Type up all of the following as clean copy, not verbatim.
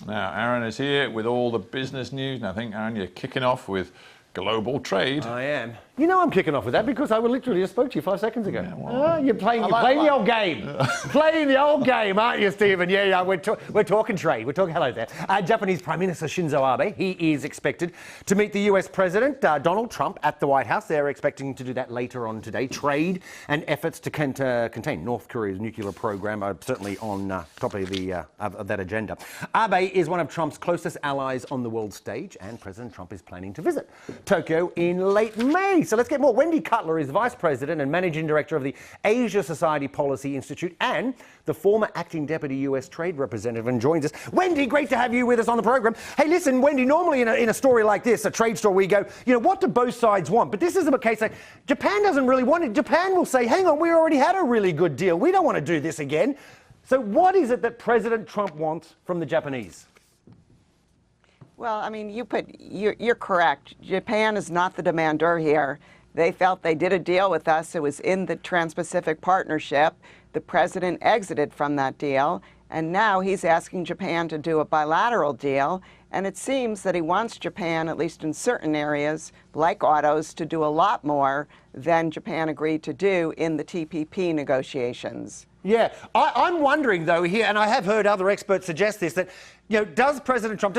Now, Aaron is here with all the business news. And I think, Aaron, you're kicking off with global trade. I am. You know I'm kicking off with that because I literally just spoke to you 5 seconds ago. Yeah, well, you're playing the old game. Playing the old game, aren't you, Stephen? Yeah, we're talking trade. We're talking, hello there. Japanese Prime Minister Shinzo Abe, he is expected to meet the US President Donald Trump at the White House. They're expecting to do that later on today. Trade and efforts to contain North Korea's nuclear program are certainly on top of that agenda. Abe is one of Trump's closest allies on the world stage, and President Trump is planning to visit Tokyo in late May. So let's get more. Wendy Cutler is Vice President and Managing Director of the Asia Society Policy Institute and the former Acting Deputy US Trade Representative, and joins us. Wendy, great to have you with us on the program. Hey, listen, Wendy, normally in a story like this, a trade story, we go, you know, what do both sides want? But this is a case like Japan doesn't really want it. Japan will say, hang on, we already had a really good deal. We don't want to do this again. So what is it that President Trump wants from the Japanese? Well, I mean, you're correct. Japan is not the demander here. They felt they did a deal with us. It was in the Trans-Pacific Partnership. The president exited from that deal, and now he's asking Japan to do a bilateral deal. And it seems that he wants Japan, at least in certain areas, like autos, to do a lot more than Japan agreed to do in the TPP negotiations. Yeah, I'm wondering though here, and I have heard other experts suggest this, that, you know, does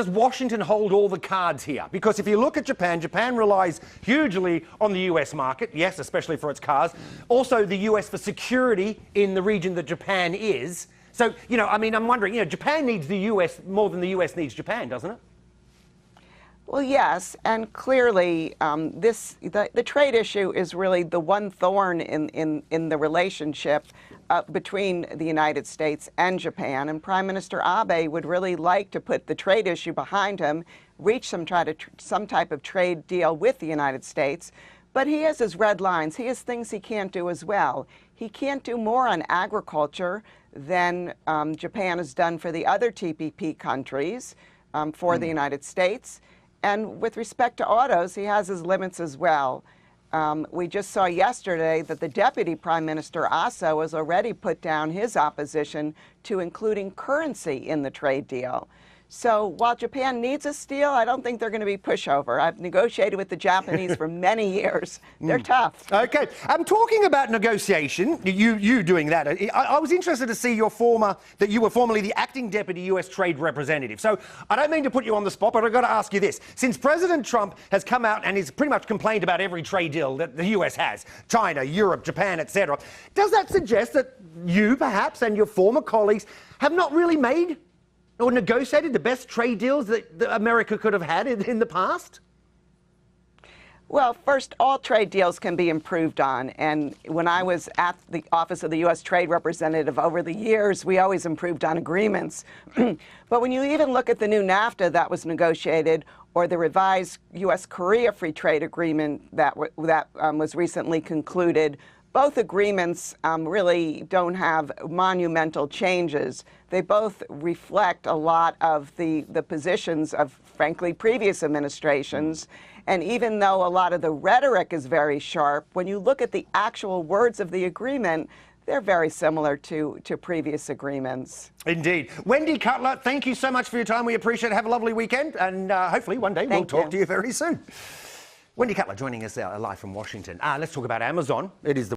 Washington hold all the cards here? Because if you look at Japan, Japan relies hugely on the US market, yes, especially for its cars. Also the US for security in the region that Japan is. So, you know, I mean, I'm wondering, you know, Japan needs the US more than the US needs Japan, doesn't it? Well, yes, and clearly the trade issue is really the one thorn in the relationship between the United States and Japan, and Prime Minister Abe would really like to put the trade issue behind him, reach some type of trade deal with the United States. But he has his red lines. He has things he can't do as well. He can't do more on agriculture than Japan has done for the other TPP countries for the United States. And with respect to autos, he has his limits as well. We just saw yesterday that the Deputy Prime Minister Aso has already put down his opposition to including currency in the trade deal. So while Japan needs a deal, I don't think they're going to be pushover. I've negotiated with the Japanese for many years. They're tough. Okay. I'm talking about negotiation, you doing that. I was interested to see that you were formerly the Acting Deputy US Trade Representative. So I don't mean to put you on the spot, but I've got to ask you this. Since President Trump has come out and has pretty much complained about every trade deal that the US has, China, Europe, Japan, etc., does that suggest that you, perhaps, and your former colleagues have not really made or negotiated the best trade deals that America could have had in the past? Well, first, all trade deals can be improved on. And when I was at the Office of the U.S. Trade Representative over the years, we always improved on agreements. But when you even look at the new NAFTA that was negotiated, or the revised U.S.-Korea Free Trade Agreement that was recently concluded, both agreements really don't have monumental changes. They both reflect a lot of the positions of, frankly, previous administrations. And even though a lot of the rhetoric is very sharp, when you look at the actual words of the agreement, they're very similar to previous agreements. Indeed. Wendy Cutler, thank you so much for your time. We appreciate it. Have a lovely weekend. And hopefully one day we'll talk to you very soon. Wendy Cutler joining us live from Washington. Let's talk about Amazon. It is the